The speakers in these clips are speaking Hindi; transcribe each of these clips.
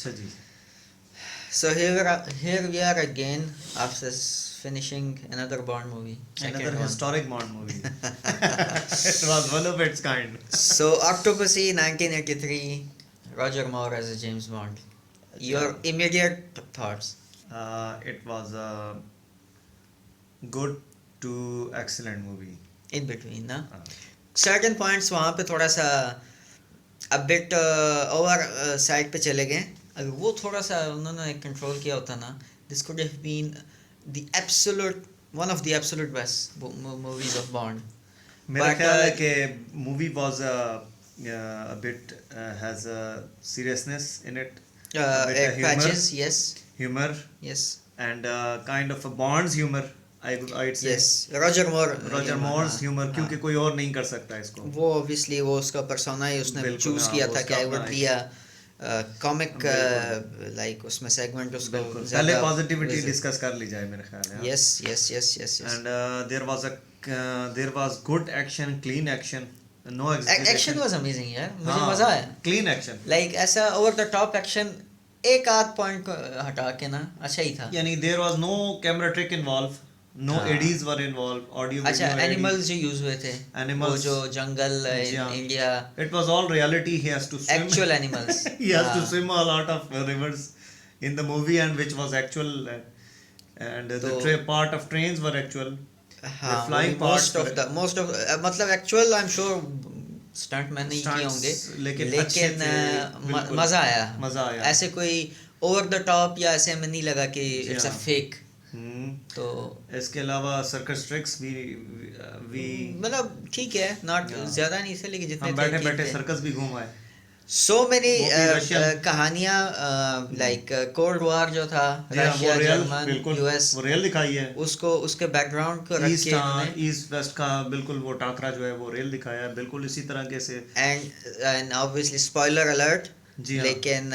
अच्छा जी. So here we are again after finishing another Bond movie, Another second one. historic Bond movie. It was one of its kind. So Octopussy 1983, Roger Moore as a James Bond. Your immediate thoughts? It was a good to excellent movie. In between, ना? Uh, Certain points वहाँ पे थोड़ा सा a bit over side पे चले गए. अगर वो थोड़ा सा उन्होंने कंट्रोल किया होता ना, this could have been the absolute one of the absolute best movies of Bond. मेरा But, ख्याल है कि movie was a bit has a seriousness in it, a bit of humor, patches, yes, humor, yes, and kind of a Bond's humor. I'd say. yes. Roger Moore. Roger Moore's हाँ, humor, हाँ. क्योंकि कोई और नहीं कर सकता इसको. वो obviously वो उसका persona ही उसने बिल्कुल, choose हाँ, किया वो था कि उसका I would अपना be a comic बिल्कुल. like उसमें segment उसको बिल्कुल. ज़्यादा पहले positivity visit. discuss कर ली जाए मेरे ख्याल है. Yes, yes, yes, yes, yes. And there was good action, clean action, no exaggeration. Action was amazing यार, मुझे हाँ, मजा आया. clean action. Like ऐसा over the top action एक आध point को हटा के ना अच्छा ही था. यानी there was no camera trick involved, no हाँ. ADs were involved, audio अच्छा video animals जो use हुए थे, Animals. वो जो जंगल जी हाँ. in India, It was all reality. He has to swim. actual animals. He has to हाँ. swim a lot of rivers in the movie, and which was actual, and the तो- part of trains were actual. हाँ, The flying most parts of the मतलब actual I'm sure stuntmen नहीं किए Stunts, होंगे, लेकिन अच्छे लेकिन थे, बिल्कुल. मजा आया. मजा आया. ऐसे कोई over the top या ऐसे में नहीं लगा कि जी it's a हाँ. fake. हम्म. तो इसके अलावा सर्कस ट्रिक्स भी मतलब ठीक है, not हाँ. ज्यादा नहीं थे लेकिन जितने हम थे बैठे ठीक बैठे थे. सर्कस भी घूम आए. So many वो भी Russian. कहानियाँ like Cold War जो था, जी हाँ, वो रशिया, रियल, जर्मन, बिल्कुल US, वो रियल दिखाई है. उसको उसके बैकग्राउंड को रख के इन्होंने ईस्ट वेस्ट का बिल्कुल वो टाकरा जो है वो रियल दिखाया है, बिल्कुल इसी तरह के से. and obviously spoiler alert. जी हाँ. लेकिन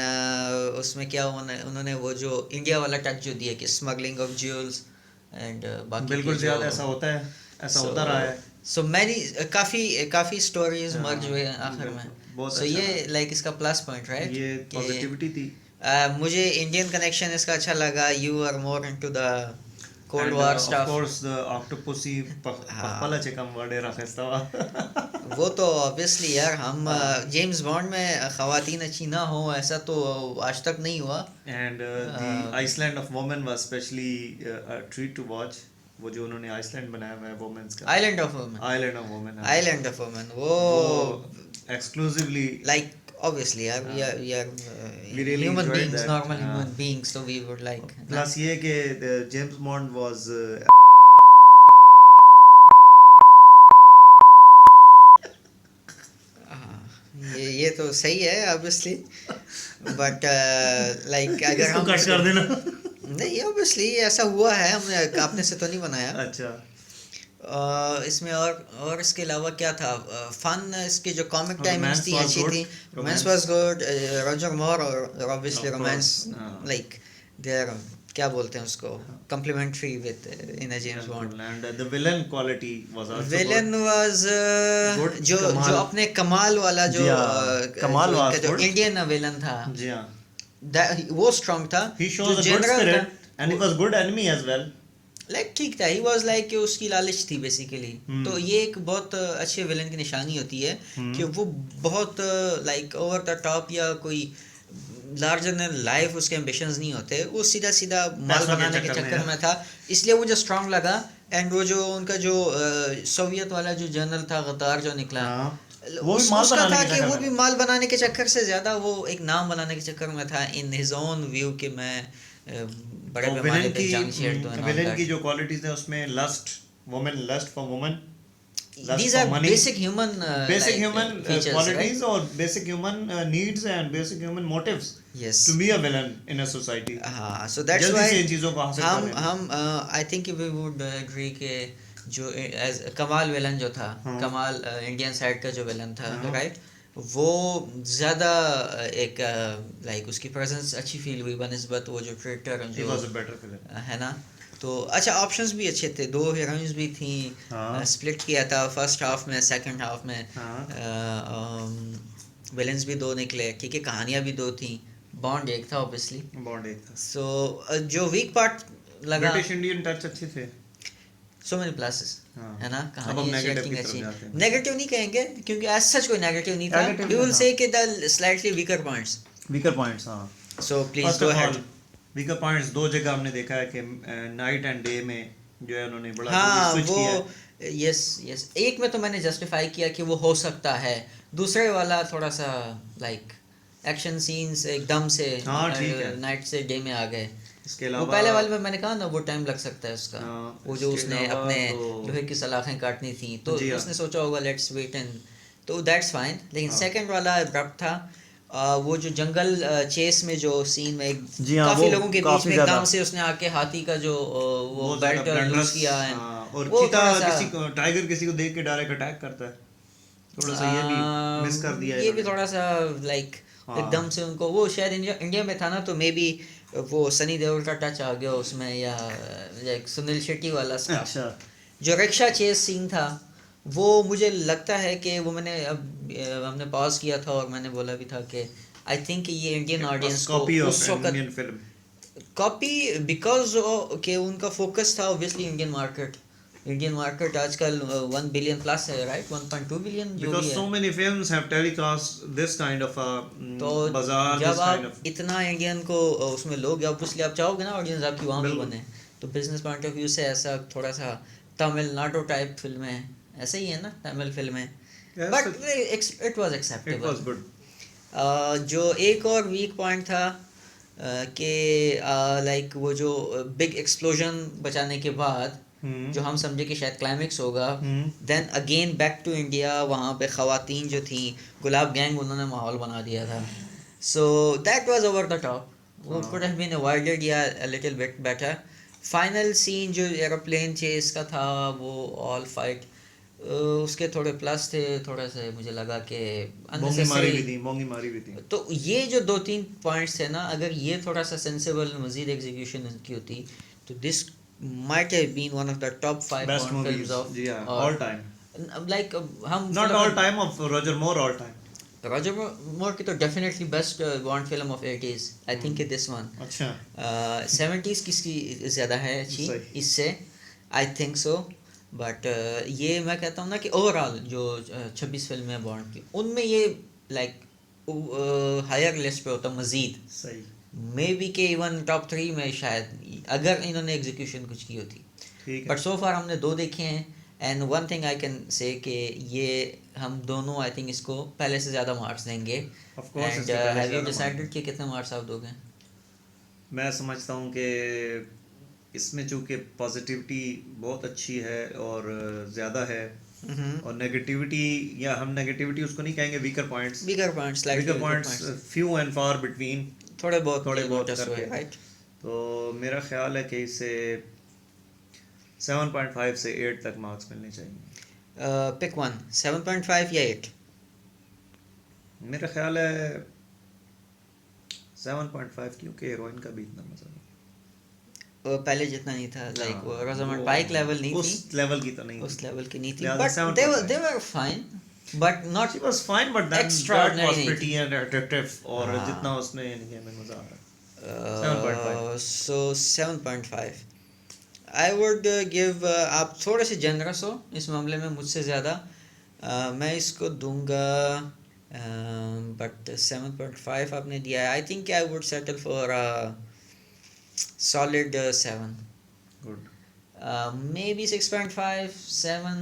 उसमें क्या उन्होंने वो जो इंडिया वाला टच जो दिया कि स्मगलिंग ऑफ ज्वेल्स एंड बाकी बिल्कुल ज्यादा ऐसा होता है, ऐसा होता रहा है. सो मैनी काफी स्टोरीज हाँ, मर्ज हुए आखिर में. बहुत सो अच्छा ये रहा. लाइक इसका प्लस पॉइंट राइट. ये पॉजिटिविटी थी. मुझे इंडियन कनेक्शन इसका अच्छा लगा. You are more into the cold And, war of stuff. course the octopussy पहला चिकम वर्डे रखस्ता. वो तो ऑब्वियसली यार हम जेम्स बॉन्ड में खवातीन अच्छी ना हो ऐसा तो आज तक नहीं हुआ. And the Iceland of Women was especially a treat to watch. वो जो उन्होंने आइसलैंड बनाया हुआ है वुमेन्स का. Island of women. Island of women. Island of Women. वो वो exclusively like obviously yeah, we are We really human enjoyed beings, that. normal हाँ. human beings, so we would like. plus ये कि James Bond was ये तो सही है obviously, but like अगर इसको हम कट कर देना. नहीं obviously ऐसा हुआ है, हमने आपने से तो नहीं बनाया. अच्छा. इसमें और इसके अलावा क्या था फन. इसके जो कॉमिक टाइमिंग्स Romance थी was अच्छी good. थी. Romance. Romance was good. Roger Moore और ऑब्वियसली Of course, रोमांस हाँ. लाइक दे आर क्या बोलते हैं उसको complementary with in a James Bond. And the villain quality was also villain good. Was Good. जो कमाल. जो अपने कमाल वाला जो जी हाँ, कमाल जो was इनका जो good. इंडियन विलन था जी हाँ. वो स्ट्रांग था. He जो shows a good general spirit था, and he was good enemy as well. Like ठीक था. ही वाज लाइक कि उसकी लालच थी बेसिकली. तो ये एक बहुत अच्छे विलन की निशानी होती है कि वो बहुत लाइक ओवर द टॉप या कोई लार्जर देन लाइफ उसके एम्बिशंस नहीं होते. वो सीधा सीधा माल पैसों के बनाने के चक्कर में चक्कर में था, इसलिए वो जो स्ट्रांग लगा. एंड वो जो उनका जो सोवियत वाला जो जनरल था गद्दार जो निकला, हाँ. वो भी माल उसका बनाने था के कि चक्कर वो में. भी माल बनाने के चक्कर से ज्यादा वो एक नाम बनाने के चक्कर में था इन हिज ओन व्यू कि मैं बड़े और पैमाने विलन पे जंग छेड़ दूं. विलन की जो क्वालिटीज है उसमें lust for women, These are basic human basic like, human features, qualities right? or basic human needs and basic human motives Yes. to be a villain in a society. हाँ, so that's जल्दी why से इन चीजों को हासिल कर लेना. हम I think we would agree कि जो as कमाल विलन जो था, हाँ. कमाल इंडियन साइड का जो विलन था, हाँ. राइट, वो ज़्यादा एक लाइक उसकी प्रेजेंस अच्छी फील हुई बनिस्बत वो जो ट्रेटर He जो was a better villain. है ना. तो अच्छा ऑप्शंस भी अच्छे थे. 2 हीरोइंस भी थी. हाँ. स्प्लिट किया था फर्स्ट हाफ में, सेकंड हाफ में. हाँ. विलन्स भी 2 निकले क्योंकि कहानियाँ भी 2 थी. बॉन्ड एक था ऑब्वियसली. बॉन्ड एक था. सो जो वीक पार्ट लगा, ब्रिटिश इंडियन टच अच्छे थे. सो मेनी प्लसेस हाँ. है ना, अब कहानी हम अच्छी, नेगेटिव एक्टिंग की तरफ अच्छी. जाते हैं. नेगेटिव नहीं कहेंगे क्योंकि एज सच कोई नेगेटिव नहीं था. Negative वी विल नहीं से था. कि the slightly weaker points. Weaker points. हाँ. So please first go of ahead. All weaker points दो जगह हमने देखा है कि नाइट एंड डे में जो है उन्होंने बड़ा हाँ स्विच किया है. वो यस यस, एक में तो मैंने जस्टिफाई किया कि वो हो सकता है, दूसरे वाला थोड़ा सा लाइक एक्शन सीन्स एकदम से हाँ, ठीक है. नाइट से डे में आ गए. इसके वो अलावा पहले वाले में मैंने कहा ना वो टाइम लग सकता है उसका. हाँ, वो जो इसके उसने अलावा अपने तो- लोहे की सलाखें काटनी थी तो जी हाँ. उसने सोचा होगा लेट्स वेट एंड, तो दैट्स फाइन. लेकिन हाँ. सेकंड वाला अब्रप्ट था. वो जो जंगल चेस में जो सीन में जी हाँ, काफी वो लोगों के बीच काफी में ज्यादा- एकदम से उसने आके हाथी का जो वो बहुत ज्यादा बेल्ट लूज blunders, किया है. हाँ, और वो चीता थोड़ा सा- किसी को टाइगर किसी को देख के डायरेक्ट अटैक करता है. थोड़ा सा ये भी मिस कर दिया ये भी इन्होंने. थोड़ा सा लाइक हाँ. एकदम से उनको वो शायद इंडिया में था ना तो मे बी वो सनी देओल का टच आ गया उसमें, या लाइक सुनील शेट्टी वाला स्टाफ. अच्छा. जो रिक्शा चेस सीन था वो मुझे लगता है कि वो मैंने अब हमने पॉज किया था और मैंने बोला भी था कि आई थिंक ये इंडियन ऑडियंस को कॉपी उस ऑफ वक्त इंडियन फिल्म. कॉपी बिकॉज के उनका फोकस था obviously Indian market. Indian market आजकल 1 बिलियन प्लस है, राइट, 1.2 बिलियन जो भी Because है. so many films have telecast this kind of a तो bazaar, जब this kind आप of इतना इंडियन को उसमें लोगे ऑब्वियसली आप चाहोगे ना ऑडियंस आपकी वहाँ भी बिल्कुल. बने. तो बिजनेस पॉइंट ऑफ व्यू से ऐसा थोड़ा सा तमिलनाडु टाइप फिल्में ऐसे ही है ना, तमिल फिल्में, Yes, but it was it acceptable. was good. जो एक और वीक पॉइंट था कि लाइक वो जो बिग एक्सप्लोजन बचाने के बाद जो हम समझे कि शायद क्लाइमेक्स होगा, then again back to India, वहाँ पे ख़वातीन जो थी गुलाब गैंग उन्होंने माहौल बना दिया था. So that was over the top. वो कुड हैव बीन अवॉइडेड या a little bit better. Final scene जो एरोप्लेन चेस का था वो ऑल फाइट उसके थोड़े प्लस थे, थोड़ा सा मुझे लगा कि मोंगी मारी भी unnecessary. थी, मोंगी मारी भी थी. तो ये जो 2-3 पॉइंट्स थे ना, अगर ये थोड़ा सा सेंसिबल मजीद एग्जीक्यूशन की होती तो this might have been one of the top 5 Best Bond movies. films of जी हाँ, or- all time. like हम Not all time of Roger Moore, all time. Roger Moore की तो definitely best Bond film of 80s. I think this one. अच्छा. 70s किसकी ज़्यादा है अच्छी सही. इससे, I think so. बट ये मैं कहता हूँ ना कि ओवरऑल जो 26 फिल्में हैं बॉन्ड की उनमें ये लाइक हायर लिस्ट पे होता मज़ीद. सही. मे बी के इवन टॉप 3 में शायद अगर इन्होंने एग्जीक्यूशन कुछ की होती. ठीक है. बट सो फार हमने 2 देखे हैं and one thing I can say कि ये हम दोनों आई थिंक इसको पहले से ज़्यादा मार्क्स देंगे. Of course, एंड इसके पहले से हैव यू ज़्यादा डिसाइडेड marks. कि कितने मार्क्स आप दोगे? मैं समझता हूँ कि इसमें चूँकि पॉजिटिविटी बहुत अच्छी है और ज़्यादा है, और नेगेटिविटी, या हम नेगेटिविटी उसको नहीं कहेंगे, weaker points. Bigger points like weaker points few and far between. थोड़े बहुत करके. राइट. तो मेरा ख्याल है कि इसे 7.5 से 8 तक मार्क्स मिलने चाहिए. पिक वन, 7.5 या 8? मेरा ख्याल है 7.5, क्योंकि हीरोइन का भी इतना मजा नहीं. पहले जितना नहीं था, लाइक हाँ, रोजामंड वो पाइक लेवल नहीं उस थी, लेवल की तो नहीं उस थी. लेवल की नहीं थी, लिहाजा but 7.5. they were fine but not She was fine, but that extraordinary was नहीं pretty and attractive. और हाँ. जितना उसमें यानी कि हमें मजा आ रहा है. 7.5. so 7.5 I would give आप थोड़े से जनरस हो इस मामले में मुझसे ज़्यादा. मैं इसको दूंगा बट 7.5 आपने दिया है. I think I would settle for solid 7. Good. Maybe 6.5 7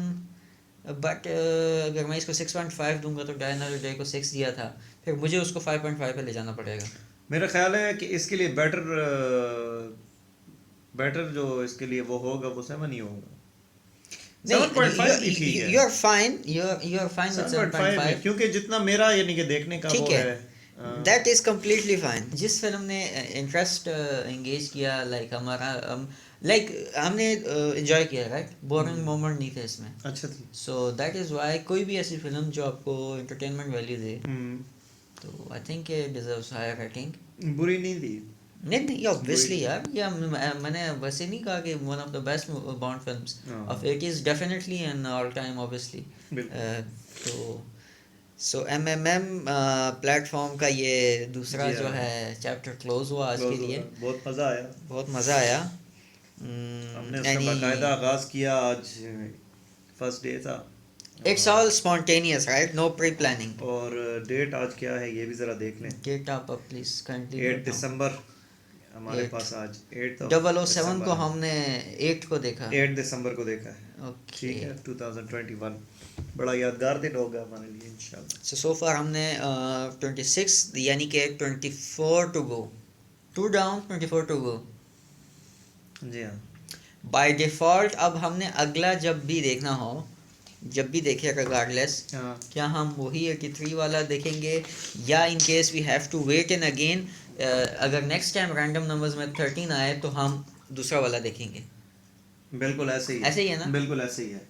but अगर मैं इसको 6.5 दूंगा तो डायना डे को 6 दिया था, फिर मुझे उसको 5.5 पे ले जाना पड़ेगा. मेरा ख्याल है कि इसके लिए बेटर जो इसके लिए वो होगा वो 7 ही होगा. 7.5 भी ठीक है. you are fine you are fine with 7.5 7.5. क्योंकि जितना मेरा यानी कि देखने का वो ठीक है. है. That is completely fine. जिस फिल्म ने इंटरेस्ट एंगेज किया, लाइक हमारा लाइक हमने एंजॉय किया, राइट, बोरिंग मोमेंट नहीं थे इसमें. अच्छा थी. सो दैट इज व्हाई कोई भी ऐसी फिल्म जो आपको एंटरटेनमेंट वैल्यू दे तो I think it deserves higher rating. बुरी नहीं थी. नहीं ऑब्वियसली यार, या मैंने वैसे नहीं कहा कि one of the best bond films of 80s, definitely an all time obviously. तो सो एमएमएम प्लेटफॉर्म का ये दूसरा जी जो हाँ। है चैप्टर क्लोज हुआ आज के क्लोज हो लिए। गया, बहुत मज़ा आया। बहुत मज़ा आया। हमने उसका एनी बाकायदा आगाज़ किया, आज फर्स्ट डे था। It's all spontaneous right, no pre planning. और डेट आज क्या है ये भी ज़रा देख लें। गेट आप प्लीज काइंडली 8 दिसंबर हमारे 8 पास आज 8 007 को दिसंबर है। हमने 8 को देखा। 8 दिसंबर को देखा है। ओके। ठीक है, 2021 बड़ा यादगार दिन होगा हमारे लिए इंशाल्लाह। सो फार हमने 26 यानी कि 24 to go, 2 down 24 to go. जी हाँ। बाय डिफ़ॉल्ट अब हमने अगला जब भी देखना हो, जब भी देखे रिगार्डलेस, हाँ क्या हम वही 83 वाला देखेंगे या in case we have to wait in again, अगर नेक्स्ट टाइम रैंडम नंबर्स में 13 आए तो हम दूसरा वाला देखेंगे। बिल्कुल ऐसे ही ऐसे ही है ना? बिल्कुल ऐसे ही है।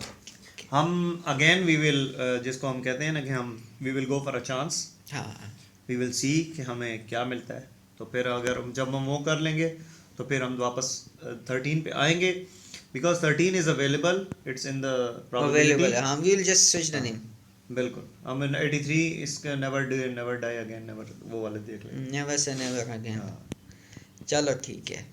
हम अगेन वी विल, जिसको हम कहते हैं ना कि हम we will go for a chance, हाँ वी विल सी कि हमें क्या मिलता है। तो फिर अगर जब हम वो कर लेंगे तो फिर हम वापस 13 पे आएंगे, because 13 is available, it's in the probability. Available है, हम will just switch the name. बिल्कुल, हम 83 इसका नेवर डाई अगेन, नेवर वो वाले देख लेंगे। Never say never again. हाँ चलो ठीक है।